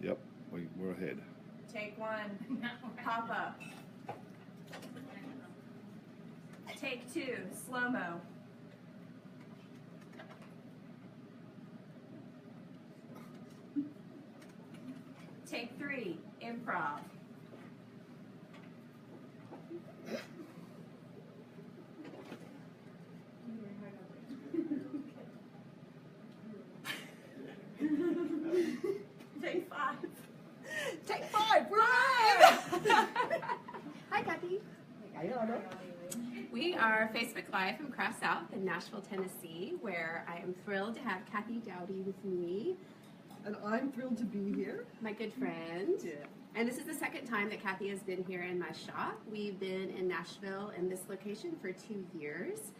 Yep, we're ahead. Take one. Pop up. Take two. Slow-mo. Take three. Improv. Take five. Take five. Right. Hi, Kathy. Hi, Anna. We are Facebook Live from Cross South in Nashville, Tennessee, where I am thrilled to have Kathy Doughty with me, And I'm thrilled to be here. my good friend. Yeah. And this is the second time that Kathy has been here in my shop. We've been in Nashville in this location for 2 years,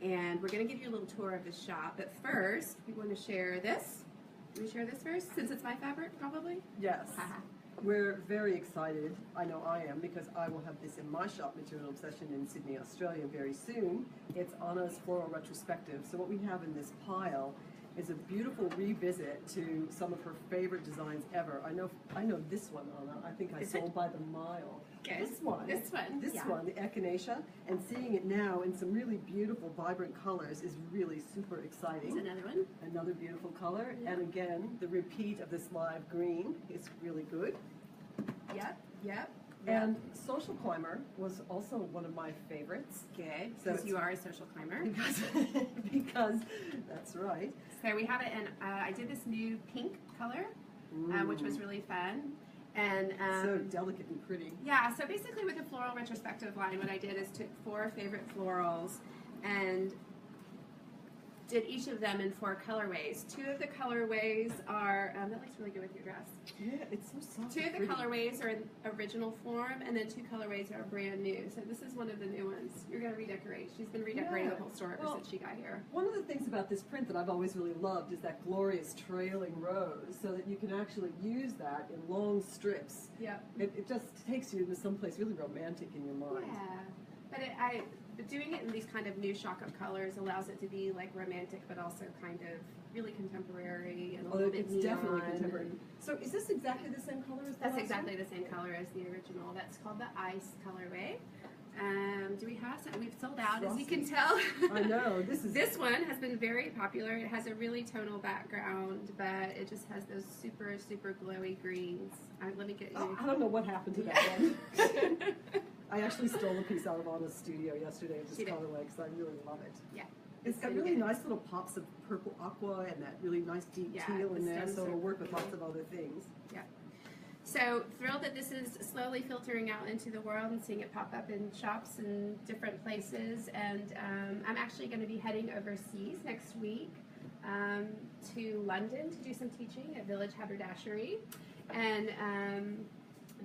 and we're going to give you a little tour of the shop. But first, we want to share this. Can we share this first, since it's my fabric, probably? Yes. Haha. We're very excited. I know I am, because I will have this in my shop, Material Obsession, in Sydney, Australia, very soon. It's Anna's Floral Retrospective. So what we have in this pile is a beautiful revisit to some of her favorite designs ever. I know this one, Anna. I think I Is sold it? by the mile. Good. This one. This one, This yeah. one, the Echinacea, and seeing it now in some really beautiful, vibrant colors is really super exciting. Here's another one. Another beautiful color, Yeah. and again, the repeat of this live green is really good. Yep, yep. And Social Climber was also one of my favorites. Good, So because it's- you are a social climber. Because that's right. So we have it in, I did this new pink color, which was really fun. And So delicate and pretty. yeah, so basically with the floral retrospective line, what I did is took 4 favorite florals and did each of them in 4 colorways. 2 of the colorways are, that looks really good with your dress. Yeah, it's so soft. 2 and of the pretty. colorways are in original form, and then 2 colorways are brand new. So this is one of the new ones. You're going to redecorate. She's been redecorating Yeah. the whole store ever Well, since she got here. One of the things about this print that I've always really loved is that glorious trailing rose, so that you can actually use that in long strips. Yep. It just takes you to someplace really romantic in your mind. Yeah, but doing it in these kind of new shock-up colors allows it to be like romantic, but also kind of really contemporary and a little bit It's neon. definitely contemporary. So is this exactly the same color as the That's last exactly the same color as the original. That's called the Ice colorway. Do we have some? We've sold out, as you can tell. one? I know, this is... This one has been very popular. It has a really tonal background, but it just has those super, super glowy greens. Let me get you. Oh, I don't know what happened to that one. I actually stole a piece out of Anna's studio yesterday of She this did. colorway because I really love it. Yeah. It's got really nice little pops of purple aqua and that really nice deep Yeah, teal the in there, stems so it'll are work with lots of other things. Yeah. So thrilled that this is slowly filtering out into the world and seeing it pop up in shops in different places. And I'm actually going to be heading overseas next week to London to do some teaching at Village Haberdashery. And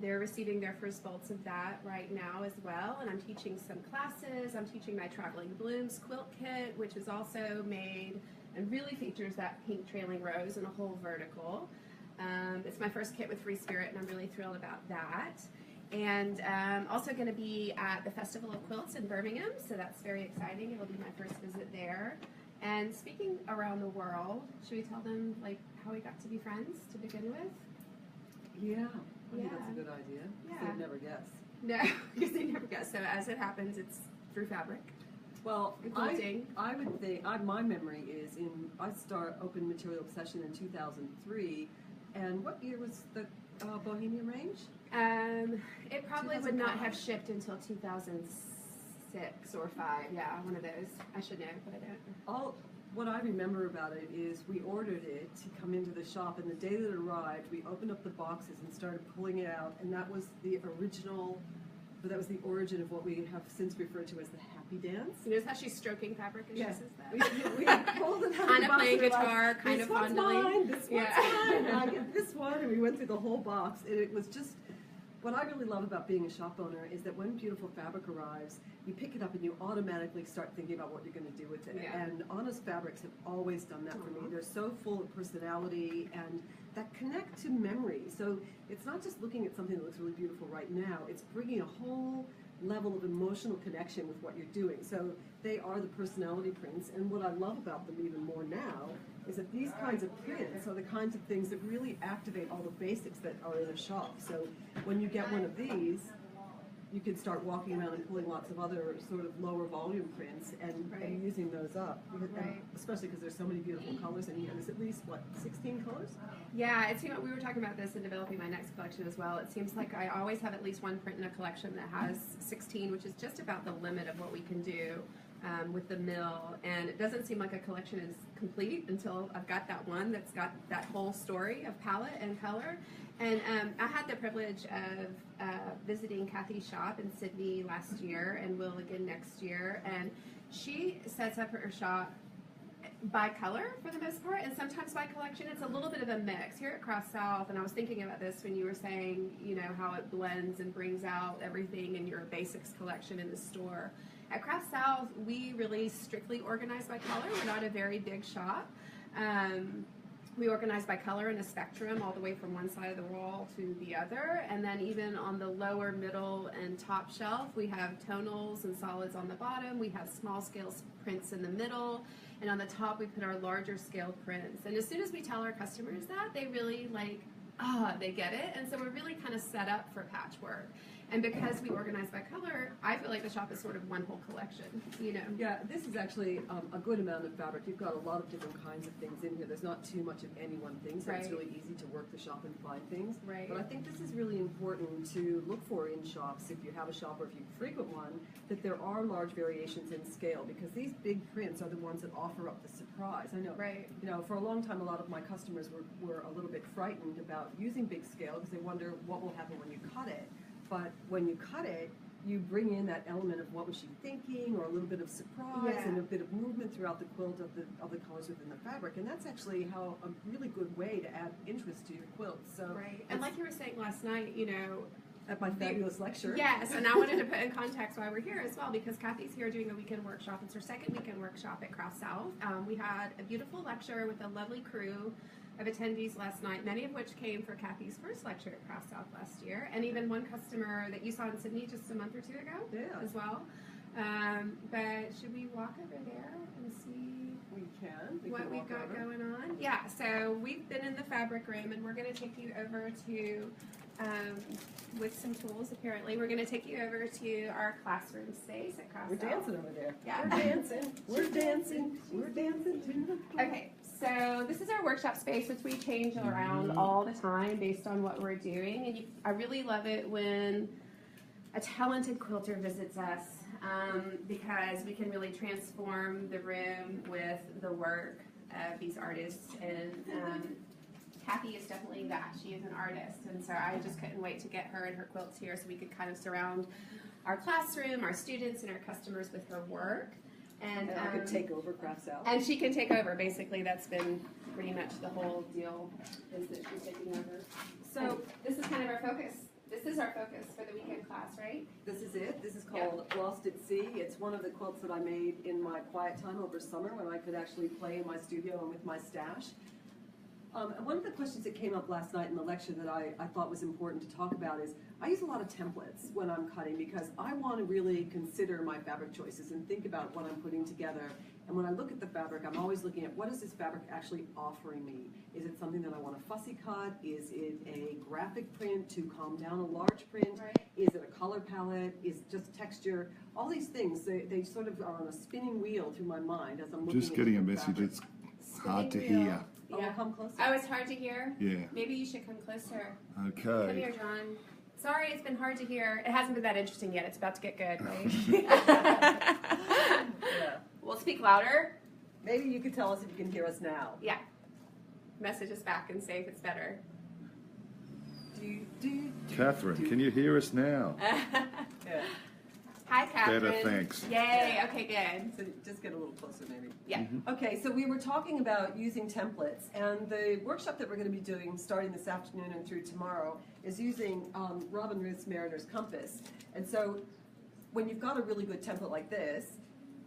they're receiving their first bolts of that right now as well. And I'm teaching some classes. I'm teaching my Traveling Blooms quilt kit, which is also made and really features that pink trailing rose in a whole vertical. It's my first kit with FreeSpirit, and I'm really thrilled about that. And also going to be at the Festival of Quilts in Birmingham, so that's very exciting. It'll be my first visit there. And speaking around the world, should we tell them like how we got to be friends to begin with? Yeah, I think Yeah. that's a good idea. Yeah. They'd never guess. No, because they never guess. So as it happens, it's through fabric. Well, Quilting. I would think, my memory is I opened Material Obsession in 2003, and what year was the Bohemian range? It probably would not 2005. have shipped until 2006 or 5. Yeah, one of those. I should know, but I don't. What I remember about it is we ordered it to come into the shop, and the day that it arrived, we opened up the boxes and started pulling it out, and that was the original, that was the origin of what we have since referred to as the happy dance. You notice how she's stroking fabric as Yeah. she says that? We pulled it out Kind the of box, playing and we're like, guitar, kind this of one's fondling. mine, this one's Yeah. mine, and I get this one, and we went through the whole box, and it was just, what I really love about being a shop owner is that when beautiful fabric arrives, you pick it up and you automatically start thinking about what you're going to do with it. Yeah. And Honest Fabrics have always done that for me. They're so full of personality and that connect to memory. So it's not just looking at something that looks really beautiful right now, it's bringing a whole level of emotional connection with what you're doing. So they are the personality prints, and what I love about them even more now is that these kinds of prints are the kinds of things that really activate all the basics that are in a shop. So when you get one of these, you can start walking around and pulling lots of other sort of lower volume prints and using those up. And especially because there's so many beautiful colors in here. There's at least, what, 16 colors? Yeah, it seems, we were talking about this in developing my next collection as well. It seems like I always have at least one print in a collection that has 16, which is just about the limit of what we can do with the mill. And it doesn't seem like a collection is complete until I've got that one that's got that whole story of palette and color. And I had the privilege of visiting Kathy's shop in Sydney last year and will again next year. And she sets up her shop by color for the most part, and sometimes by collection. It's a little bit of a mix. Here at Cross South, and I was thinking about this when you were saying, you know, how it blends and brings out everything in your basics collection in the store. At Cross South, we really strictly organize by color. We're not a very big shop. We organize by color in a spectrum all the way from one side of the wall to the other. And then even on the lower, middle, and top shelf, we have tonals and solids on the bottom. We have small scale prints in the middle. And on the top, we put our larger scale prints. And as soon as we tell our customers that, they really they get it. And so we're really kind of set up for patchwork. And because we organize by color, I feel like the shop is sort of one whole collection, you know. Yeah, this is actually a good amount of fabric. You've got a lot of different kinds of things in here. There's not too much of any one thing, so it's really easy to work the shop and find things. Right. But I think this is really important to look for in shops, if you have a shop or if you frequent one, that there are large variations in scale, because these big prints are the ones that offer up the surprise. I know, you know, for a long time, a lot of my customers were a little bit frightened about using big scale because they wonder what will happen when you cut it. But when you cut it, you bring in that element of what was she thinking, or a little bit of surprise and a bit of movement throughout the quilt of the colors within the fabric, and that's actually how a really good way to add interest to your quilt. So and like you were saying last night, you know, at my fabulous lecture. Yes, and I wanted to put in context why we're here as well, because Kathy's here doing a weekend workshop. It's her second weekend workshop at Cross South. We had a beautiful lecture with a lovely crew of attendees last night, many of which came for Kathy's first lecture at Cross South last year, and even one customer that you saw in Sydney just a month or two ago as well. But should we walk over there and see what we've got going on? Yeah, so we've been in the fabric room, and we're going to take you over to, with some tools apparently, we're going to take you over to our classroom space at Cross South. We're dancing over there. Yeah. We're dancing. We're dancing. We're dancing to the floor. Okay. So this is our workshop space, which we change around all the time based on what we're doing. And I really love it when a talented quilter visits us, because we can really transform the room with the work of these artists. And Kathy is definitely that. She is an artist. And so I just couldn't wait to get her and her quilts here so we could kind of surround our classroom, our students, and our customers with her work. And I could take over Cross South. And she can take over, basically. That's been pretty much the whole deal, is that she's taking over. So this is kind of our focus. This is our focus for the weekend class, right? This is it. This is called Lost at Sea. It's one of the quilts that I made in my quiet time over summer when I could actually play in my studio and with my stash. One of the questions that came up last night in the lecture that I thought was important to talk about is, I use a lot of templates when I'm cutting because I want to really consider my fabric choices and think about what I'm putting together. And when I look at the fabric, I'm always looking at, what is this fabric actually offering me? Is it something that I want to fussy cut? Is it a graphic print to calm down a large print? Is it a color palette? Is it just texture? All these things, they sort of are on a spinning wheel through my mind as I'm looking Just getting a message. fabric. It's hard to hear. Oh, we'll come closer. Oh, it's hard to hear? Yeah. Maybe you should come closer. Okay. Come here, John. Sorry, it's been hard to hear. It hasn't been that interesting yet. It's about to get good, right? We'll speak louder. Maybe you could tell us if you can hear us now. Yeah. Message us back and say if it's better. Catherine, can you hear us now? Hi, Catherine. Better, thanks. Yay, okay, good. So just get a little closer, maybe. Yeah. Okay, so we were talking about using templates, and the workshop that we're going to be doing starting this afternoon and through tomorrow is using Robin Ruth's Mariner's Compass. And so when you've got a really good template like this,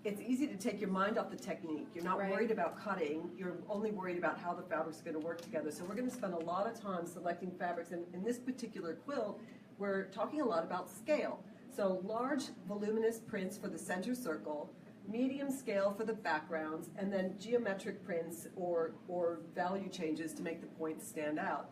it's easy to take your mind off the technique. You're not worried about cutting. You're only worried about how the fabric's going to work together. So we're going to spend a lot of time selecting fabrics. And in this particular quilt, we're talking a lot about scale. So large, voluminous prints for the center circle, medium scale for the backgrounds, and then geometric prints or value changes to make the points stand out.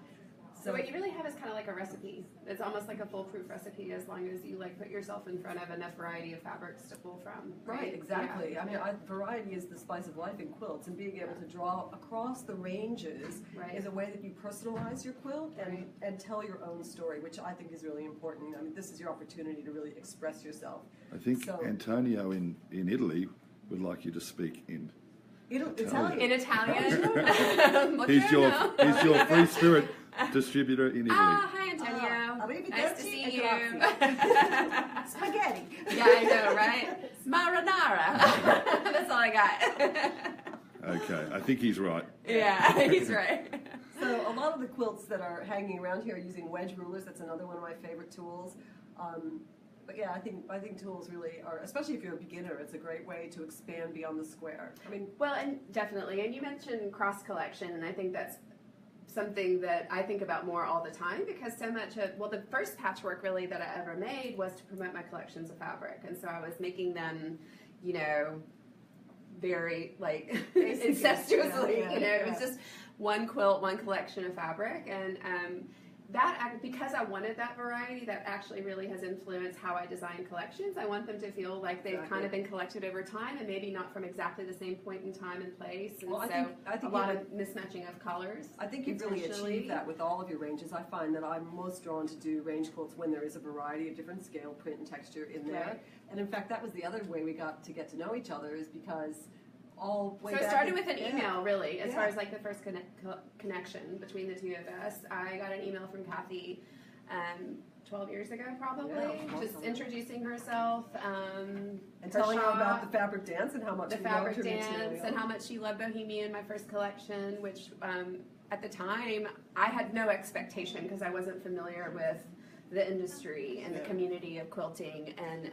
So what you really have is kind of like a recipe. It's almost like a foolproof recipe as long as you like put yourself in front of enough variety of fabrics to pull from. Right, exactly. Yeah. I mean, variety is the spice of life in quilts, and being able to draw across the ranges is a way that you personalize your quilt and tell your own story, which I think is really important. I mean, this is your opportunity to really express yourself. I think Antonio in Italy would like you to speak in Italian. In Italian. He's your FreeSpirit distributor in Italy. Hi, Antonio. Nice to see you. Spaghetti. Yeah, I know, right? Marinara. That's all I got. Okay, I think he's right. Yeah, he's right. So a lot of the quilts that are hanging around here are using wedge rulers. That's another one of my favorite tools. But yeah, I think tools really are, especially if you're a beginner, it's a great way to expand beyond the square. I mean, well, and definitely, and you mentioned cross collection, and I think that's something that I think about more all the time, because so much of, well, the first patchwork really that I ever made was to promote my collections of fabric, and so I was making them, you know, very like incestuously, you know, it was just one quilt, one collection of fabric, and that, because I wanted that variety, that actually really has influenced how I design collections. I want them to feel like they've kind of been collected over time, and maybe not from exactly the same point in time and place. And well, I think a lot of mismatching of colors. I think you've really achieved that with all of your ranges. I find that I'm most drawn to do range quilts when there is a variety of different scale, print, and texture in there. Right. And in fact, that was the other way we got to get to know each other, is because So it started with an email, really, as far as like the first connection between the two of us. I got an email from Kathy 12 years ago, probably, just introducing herself. And telling her about the fabric dance and how much the she fabric loved her dance material. and how much she loved Bohemian, my first collection, which at the time I had no expectation because I wasn't familiar with the industry and the community of quilting, and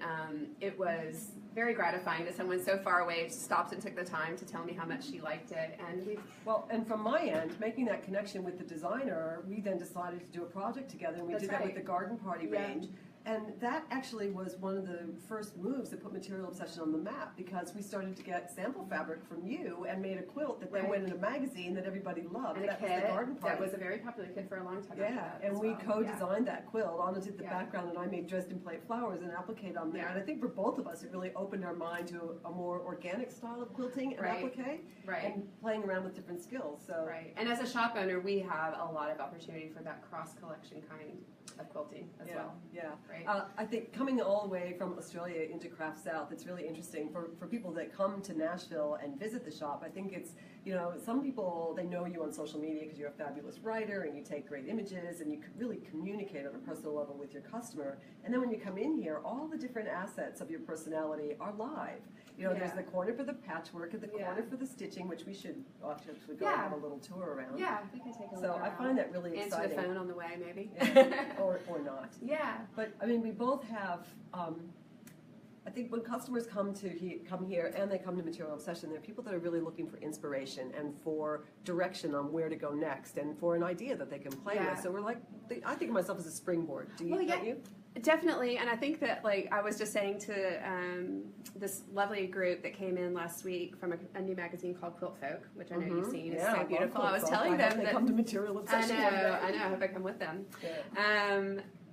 it was very gratifying that someone so far away stopped and took the time to tell me how much she liked it. And and from my end, making that connection with the designer, we then decided to do a project together, and we did that with the Garden Party range. And that actually was one of the first moves that put Material Obsession on the map, because we started to get sample fabric from you and made a quilt that then went in a magazine that everybody loved. And that was the Garden Party. That was a very popular kit for a long time. Yeah, and we co-designed that quilt. Anna did the background, and I made dressed in plate flowers and applique on there. And I think for both of us, it really opened our mind to a more organic style of quilting and applique, and playing around with different skills. So and as a shop owner, we have a lot of opportunity for that cross-collection kind of quilting as well. I think coming all the way from Australia into Craft South, it's really interesting for people that come to Nashville and visit the shop. I think it's, you know, some people, they know you on social media because you're a fabulous writer and you take great images and you can really communicate on a personal level with your customer. And then when you come in here, all the different assets of your personality are live. You know, there's the corner for the patchwork and the corner for the stitching, which we should actually go and have a little tour around. Yeah, we can take a look. So I find that really exciting. Answer the phone on the way, maybe. Or not. Yeah. But I mean, we both have. I think when customers come here and they come to Material Obsession, they're people that are really looking for inspiration and for direction on where to go next, and for an idea that they can play with. So we're like, I think of myself as a springboard. Do you? Don't you? Definitely, and I think that, like I was just saying to this lovely group that came in last week from a new magazine called Quilt Folk, which I know you've seen. It's so beautiful. I was telling them that they come to Material Obsession. I know. I hope I come with them.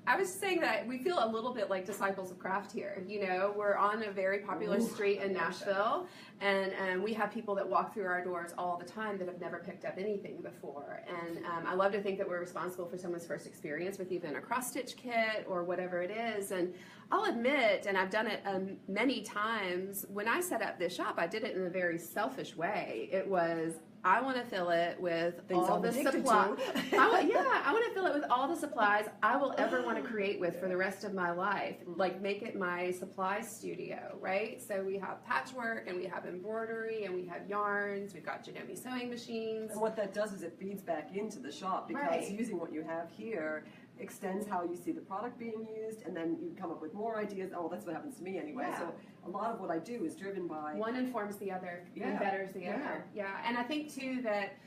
I was saying that we feel a little bit like disciples of craft here. You know, we're on a very popular street in Nashville, and we have people that walk through our doors all the time that have never picked up anything before. And I love to think that we're responsible for someone's first experience with even a cross-stitch kit or whatever it is. And I'll admit, and I've done it many times, when I set up this shop, I did it in a very selfish way. It was, I want to fill it with all the supplies. I want to fill it with all the supplies I will ever want to create with for the rest of my life. Like, make it my supply studio, right? So we have patchwork, and we have embroidery, and we have yarns. We've got Janome sewing machines. And what that does is it feeds back into the shop, because using what you have here extends how you see the product being used, and then you come up with more ideas. Oh, that's what happens to me anyway. So a lot of what I do is driven by one informs the other and betters the other. And I think too that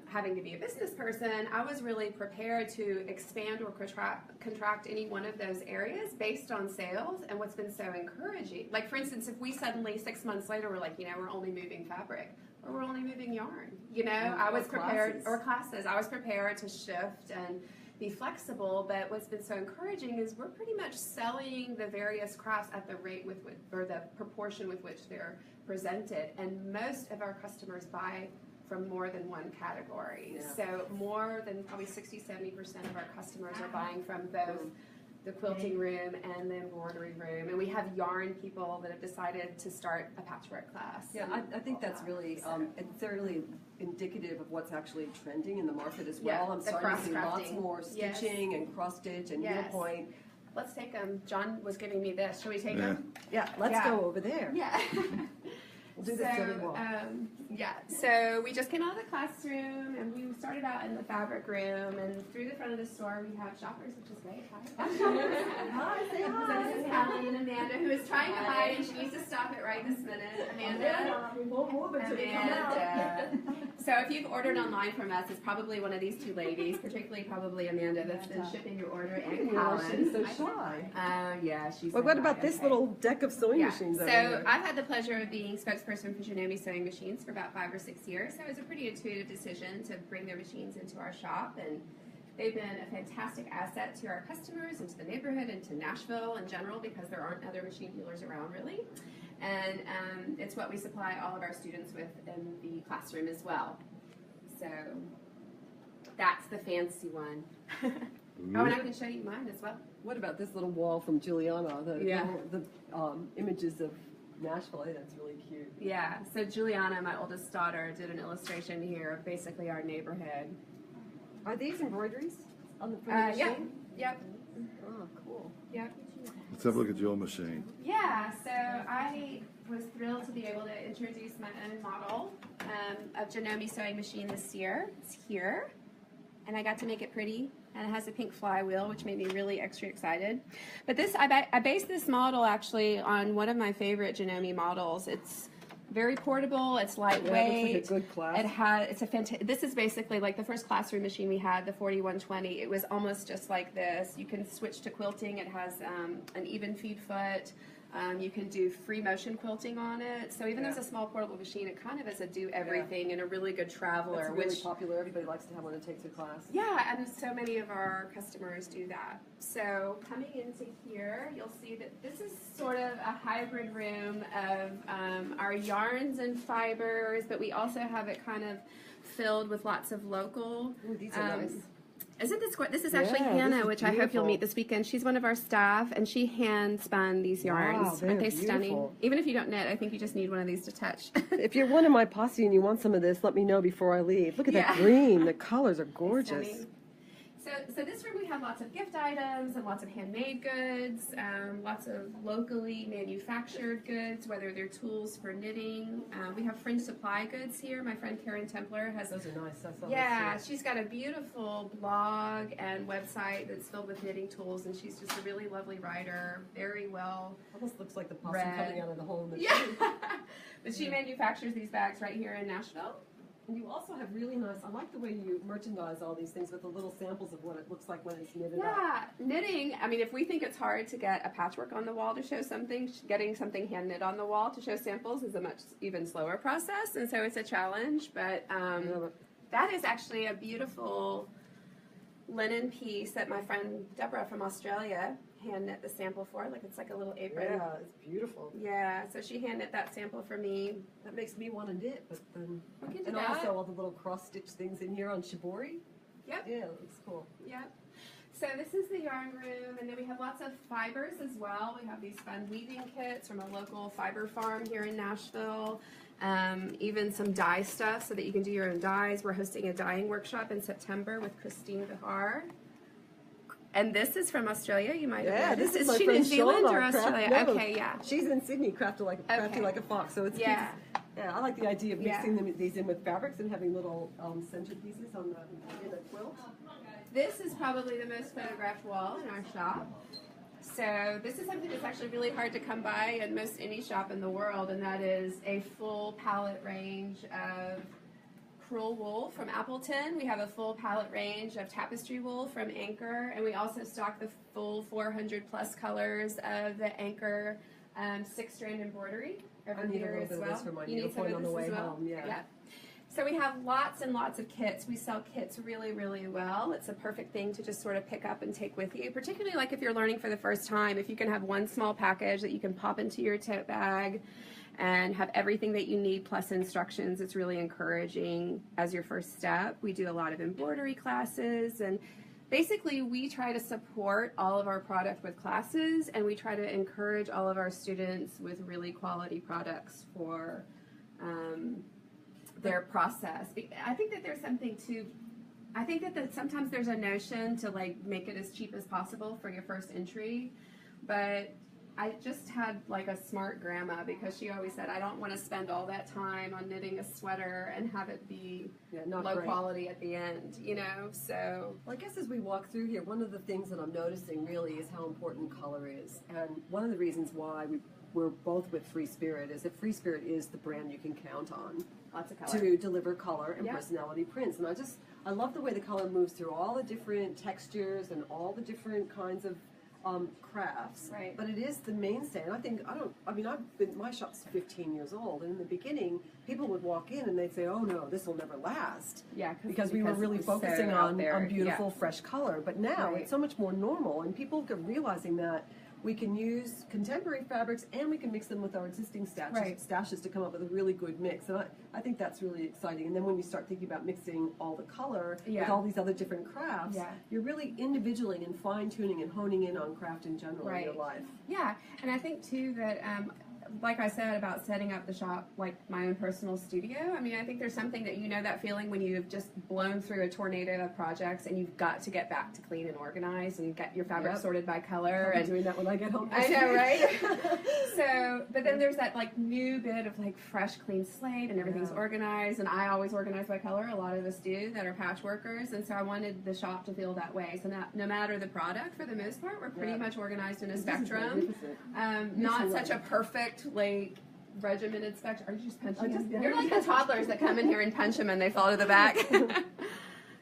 having to be a business person, I was really prepared to expand or contract any one of those areas based on sales. And what's been so encouraging, like for instance, if we suddenly 6 months later we're like, we're only moving fabric or we're only moving yarn, I was prepared, or classes, I was prepared to shift and be flexible. But what's been so encouraging is we're pretty much selling the various crafts at the rate with which, or the proportion with which they're presented. And most of our customers buy from more than one category. Yeah. So more than probably 60-70% of our customers are buying from both the quilting room and the embroidery room. And we have yarn people that have decided to start a patchwork class. Yeah, I think that's really, it's really indicative of what's actually trending in the market as well. Yeah, I'm the starting to see lots cross-crafting. more stitching and cross-stitch and needlepoint. Let's take them. John was giving me this. Shall we take them? Yeah, let's go over there. Yeah. We'll do this silly walk. So we just came out of the classroom and we started out in the fabric room, and through the front of the store we have shoppers, which is great. Hi. Hi, say hi. So this is Helen and Amanda, who is trying to hide, and she needs to stop it right this minute. Amanda. We won't move until we come out. So if you've ordered online from us, it's probably one of these two ladies, particularly probably Amanda, that's been shipping your order, and Helen. She's so shy. Yeah, she's. Well, what about this little deck of sewing machines over So here? I've had the pleasure of being spokesperson for Janome Sewing Machines for about 5 or 6 years. So it was a pretty intuitive decision to bring their machines into our shop, and they've been a fantastic asset to our customers and to the neighborhood and to Nashville in general, because there aren't other machine dealers around really. And it's what we supply all of our students with in the classroom as well. So that's the fancy one. Oh, and I can show you mine as well. What about this little wall from Juliana? The images of Nashville. That's really cute. Yeah, so Juliana, my oldest daughter, did an illustration here of basically our neighborhood. Are these embroideries on the machine? Yeah. Yep. Oh, cool. Yep. Let's have a look at your machine. Yeah, so I was thrilled to be able to introduce my own model of Janome Sewing Machine this year. It's here, and I got to make it pretty, and it has a pink flywheel, which made me really extra excited. But this, I based this model actually on one of my favorite Janome models. It's very portable. It's lightweight. Yeah, it looks like a good class. It's a fantastic. This is basically like the first classroom machine we had, the 4120. It was almost just like this. You can switch to quilting. It has an even feed foot. You can do free motion quilting on it. So even though it's a small portable machine, it kind of is a do everything and a really good traveler. It's really popular. Everybody likes to have one to take to class. Yeah, and so many of our customers do that. So coming into here, you'll see that this is sort of a hybrid room of our yarns and fibers, but we also have it kind of filled with lots of local. Ooh, these are nice. Isn't this great? This is actually Hannah, which I hope you'll meet this weekend. She's one of our staff, and she hand spun these yarns. Wow, Aren't they stunning? Even if you don't knit, I think you just need one of these to touch. If you're one of my posse and you want some of this, let me know before I leave. Look at that green. The colors are gorgeous. So this room we have lots of gift items and lots of handmade goods, lots of locally manufactured goods, whether they're tools for knitting. We have fringe supply goods here. My friend Karen Templer has. Those are nice. She's got a beautiful blog and website that's filled with knitting tools, and she's just a really lovely writer, very well. Almost looks like the possum coming out of the hole in the tree. Yeah, but she manufactures these bags right here in Nashville. And you also have really nice, I like the way you merchandise all these things with the little samples of what it looks like when it's knitted up. Yeah, knitting, I mean, if we think it's hard to get a patchwork on the wall to show something, getting something hand knit on the wall to show samples is a much even slower process, and so it's a challenge, but that is actually a beautiful linen piece that my friend Deborah from Australia hand knit the sample for. Like, it's like a little apron. Yeah, it's beautiful. Yeah, so she hand knit that sample for me. That makes me want to knit, but then We can do and that. also all the little cross stitch things in here on shibori. Yep. Yeah, it looks cool. Yep. So this is the yarn room, and then we have lots of fibers as well. We have these fun weaving kits from a local fiber farm here in Nashville. Even some dye stuff so that you can do your own dyes. We're hosting a dyeing workshop in September with Christine Bihar. And this is from Australia. You might have this is Is my she friend New Zealand Shauna, or Australia? No, Okay, yeah. She's in Sydney, crafty like a fox. So it's Yeah. Yeah, I like the idea of mixing these in with fabrics and having little centerpieces on in the quilt. This is probably the most photographed wall in our shop. So this is something that's actually really hard to come by in most any shop in the world, and that is a full palette range of crewel wool from Appleton. We have a full palette range of tapestry wool from Anchor, and we also stock the full 400 plus colors of the Anchor 6-strand embroidery over here as well. For my You need some needlepoint of on the this way as well? home. Yeah. So we have lots and lots of kits. We sell kits really, really well. It's a perfect thing to just sort of pick up and take with you, particularly like if you're learning for the first time. If you can have one small package that you can pop into your tote bag and have everything that you need plus instructions, it's really encouraging as your first step. We do a lot of embroidery classes, and basically we try to support all of our product with classes, and we try to encourage all of our students with really quality products for their process. I think that there's something to, I think that sometimes there's a notion to like make it as cheap as possible for your first entry, but I just had like a smart grandma because she always said, I don't want to spend all that time on knitting a sweater and have it be not low great. quality at the end, you know, so. Well, I guess as we walk through here, one of the things that I'm noticing really is how important color is. And one of the reasons why we're both with FreeSpirit is that FreeSpirit is the brand you can count on. Lots of color. To deliver color and Yep. personality prints. And I love the way the color moves through all the different textures and all the different kinds of crafts. Right. But it is the mainstay. And my shop's 15 years old, and in the beginning, people would walk in and they'd say, oh no, this will never last. Yeah, Because we were really it was so focusing out on there. beautiful, fresh color. But now Right. it's so much more normal, and people are realizing that we can use contemporary fabrics and we can mix them with our existing stashes to come up with a really good mix. And I think that's really exciting. And then when you start thinking about mixing all the color with all these other different crafts, you're really individualing and fine-tuning and honing in on craft in general in your life. Yeah, and I think too that, like I said about setting up the shop like my own personal studio, I mean, I think there's something that, you know, that feeling when you've just blown through a tornado of projects and you've got to get back to clean and organized and get your fabric sorted by color. I'm doing that when I get home. I know, right? So, but then there's that like new bit of like fresh, clean slate and everything's organized, and I always organize by color. A lot of us do that are patchworkers, and so I wanted the shop to feel that way. So that no matter the product, for the most part, we're pretty much organized in a spectrum. Not such a perfect like regimented spectrum. Are you just punching them? You're like the toddlers that come in here and punch them and they fall to the back.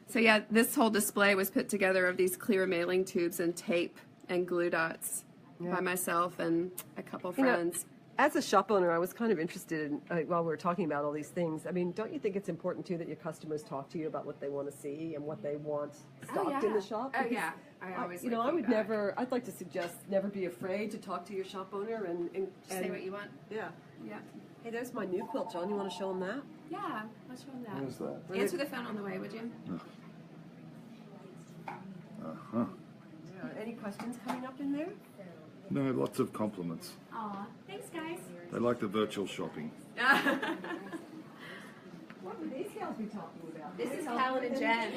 So yeah, this whole display was put together of these clear mailing tubes and tape and glue dots by myself and a couple friends. As a shop owner, I was kind of interested in, while we were talking about all these things, I mean, don't you think it's important too that your customers talk to you about what they want to see and what they want stocked in the shop? Oh yeah, I always you know, I would never, I'd like to suggest never be afraid to talk to your shop owner and say what you want. Yeah. Yeah. Hey, there's my new quilt, John. You want to show them that? Yeah, let's show them that. What is that? Answer the phone on the way, would you? Uh-huh. Yeah. Any questions coming up in there? No, lots of compliments. Aw, thanks guys. They like the virtual shopping. What would these gals be talking about? This is Callan and Jen.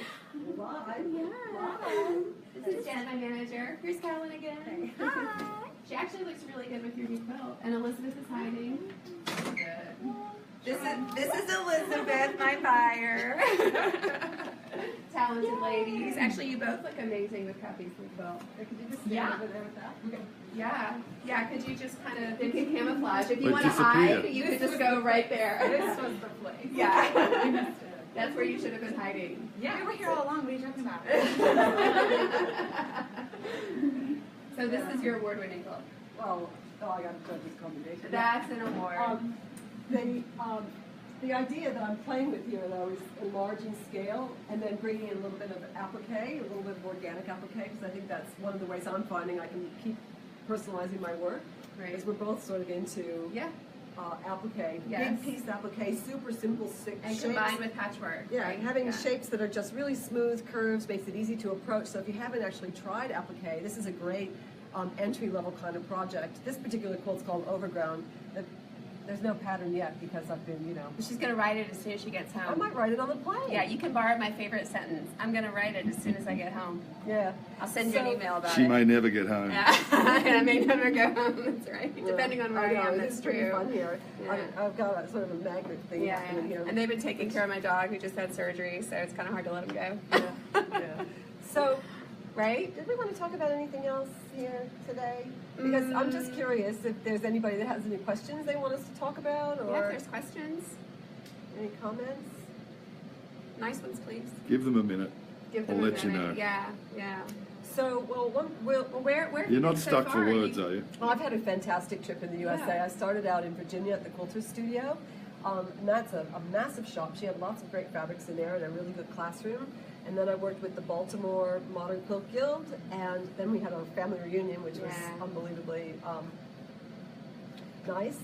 Live. Yeah. This is Jen, my manager. Here's Callan again. Hi. She actually looks really good with your new quilt. And Elizabeth is hiding. This is Elizabeth, my buyer. Talented ladies. Actually, you both look amazing with copies from quilt. Or could you just stand over there with that? Okay. Yeah. Could you just kind of, you can camouflage. If you want to hide, you could just go right there. This was the place. Yeah. That's where you should have been hiding. Yeah, we were here all along. What are you talking about? So this is your award-winning book. Well, I got to judge this combination. That's an award. The idea that I'm playing with here, though, is enlarging scale and then bringing in a little bit of applique, a little bit of organic applique, because I think that's one of the ways I'm finding I can keep personalizing my work. Right. Because we're both sort of into applique, big piece applique, super simple And shapes. combined with patchwork. Yeah, right? having shapes that are just really smooth curves makes it easy to approach. So if you haven't actually tried applique, this is a great entry-level kind of project. This particular quilt's called Overground. There's no pattern yet because I've been, you know. She's going to write it as soon as she gets home. I might write it on the plane. Yeah, you can borrow my favorite sentence. I'm going to write it as soon as I get home. Yeah. I'll send you an email about She it. may never get home. Yeah, and I may never go home. That's right. Yeah. Depending on where I am, that's It's pretty true. fun here. Yeah. I've got a sort of a magnet thing happening here. And they've been taking care of my dog who just had surgery, so it's kind of hard to let him go. Yeah. So, Right? did we want to talk about anything else here today? Because I'm just curious if there's anybody that has any questions they want us to talk about, or Yeah, if there's questions. any comments. Nice ones, please. Give them a minute. Give them I'll a let you minute. know. Yeah, yeah. So, well, Where have You're you not been so stuck for far? words, are you? well, I've had a fantastic trip in the USA. Yeah. I started out in Virginia at the Quilter Studio. And that's a massive shop. She had lots of great fabrics in there and a really good classroom. And then I worked with the Baltimore Modern Quilt Guild. And then we had our family reunion, which was Yeah. unbelievably nice.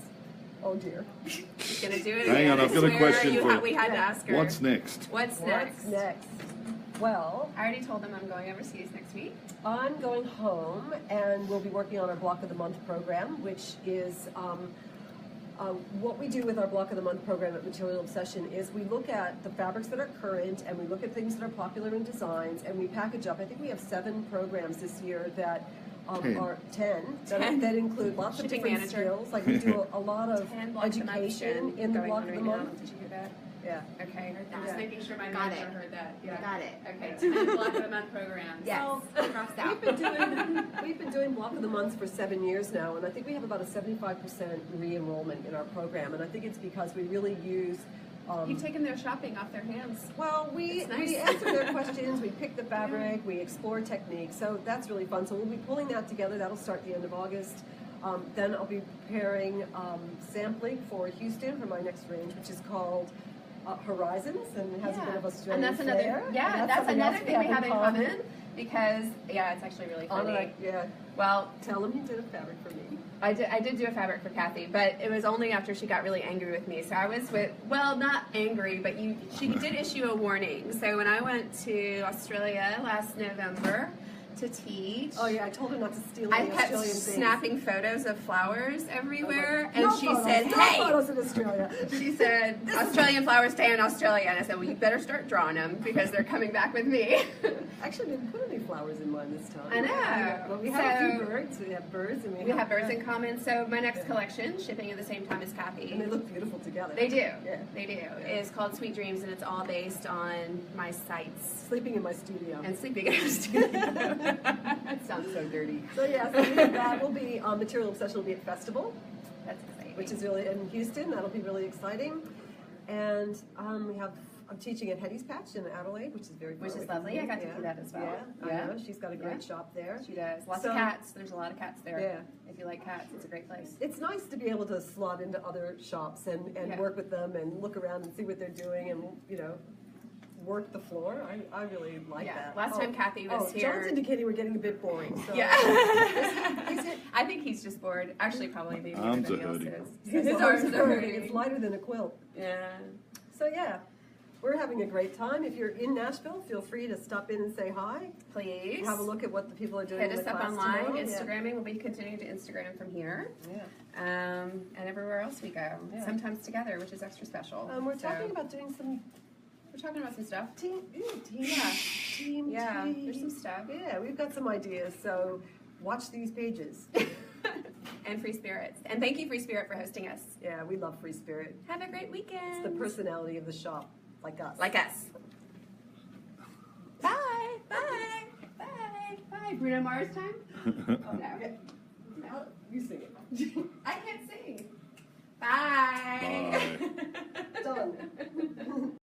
Oh, dear. She's gonna do it Hang again. on, I've got a I swear question you for- we had to ask her. What's next? What's next? What's next? Well, I already told them I'm going overseas next week. I'm going home, and we'll be working on our Block of the Month program, which is what we do with our Block of the Month program at Material Obsession is we look at the fabrics that are current, and we look at things that are popular in designs, and we package up. I think we have 7 programs this year that are 10 that include lots of Shipping different manager. skills. Like we do a lot of 10 blocks a month education Jen, in the going Block on of the right now. Month. Did you hear that? Yeah. Okay, I'm Yeah. just making sure my Got manager it. heard that. Yeah. Got it. Okay, 10 block of the month programs. Yes. So, crossed out. We've been doing Block of the Months for 7 years now, and I think we have about a 75% re-enrollment in our program, and I think it's because we really use. You've taken their shopping off their hands. Well, we It's nice. we answer their questions, we pick the fabric, we explore techniques, so that's really fun. So we'll be pulling that together. That'll start the end of August. Then I'll be preparing sampling for Houston for my next range, which is called Horizons, and it has a bit of Australian And that's another, flair. yeah, And that's something another else thing we have in common because, yeah, it's actually really funny. Anna, yeah, Well, tell him you did a fabric for me. I did do a fabric for Kathy, but it was only after she got really angry with me. So I was not angry, but she did issue a warning. So when I went to Australia last November to teach, Oh yeah, I told her not to steal I any kept Australian things. snapping photos of flowers everywhere, Like, and no she photos, said, no "Hey." photos in Australia. She said, Australian flowers stay in Australia. And I said, well, you better start drawing them because they're coming back with me. Actually, we didn't put any flowers in mine this time. I know. But we have a few So- birds. We have birds, and We have birds in common. So my next collection, shipping at the same time as Kathy. and they look beautiful together. They do. Yeah. They do. It's called Sweet Dreams, and it's all based on my sites Sleeping in my studio. and sleeping in our studio. That sounds so dirty. So yeah, so that will be Material Obsession will be at Festival, That's exciting. which is really in Houston. That'll be really exciting. And I'm teaching at Hetty's Patch in Adelaide, which is very fun. Which is lovely. I got to do that as well. Yeah, Yeah. I know. She's got a great Yeah. shop there. She does. Lots So- of cats. There's a lot of cats there. Yeah. If you like cats, it's a great place. It's nice to be able to slot into other shops and Yeah. work with them and look around and see what they're doing and, work the floor. I really like Yeah. that. Last time Kathy was here. John's indicating we're getting a bit boring. So. Yeah. Is it? I think he's just bored. Actually, probably maybe Arms everybody are else hurting. is. His His arms arms are are hurting. hurting. It's lighter than a quilt. Yeah. So yeah, we're having a great time. If you're in Nashville, feel free to stop in and say hi. Please. Have a look at what the people are doing Hit in us the up class online, tomorrow. Instagramming. We'll be continuing to Instagram from here. Yeah. And everywhere else we go. Yeah. Sometimes together, which is extra special. We're So, talking about doing some we're talking about some stuff. team Yeah. team Yeah, tea. there's some stuff. Yeah, we've got some ideas. So watch these pages. And Free Spirits. And thank you, Free Spirit, for hosting us. Yeah, we love FreeSpirit. Have a great weekend. It's the personality of the shop, like us. Like us. Bye. Bye. Bye. Bye. Bruno Mars time? Oh, no. No. You sing it. I can't sing. Bye. Bye. Done.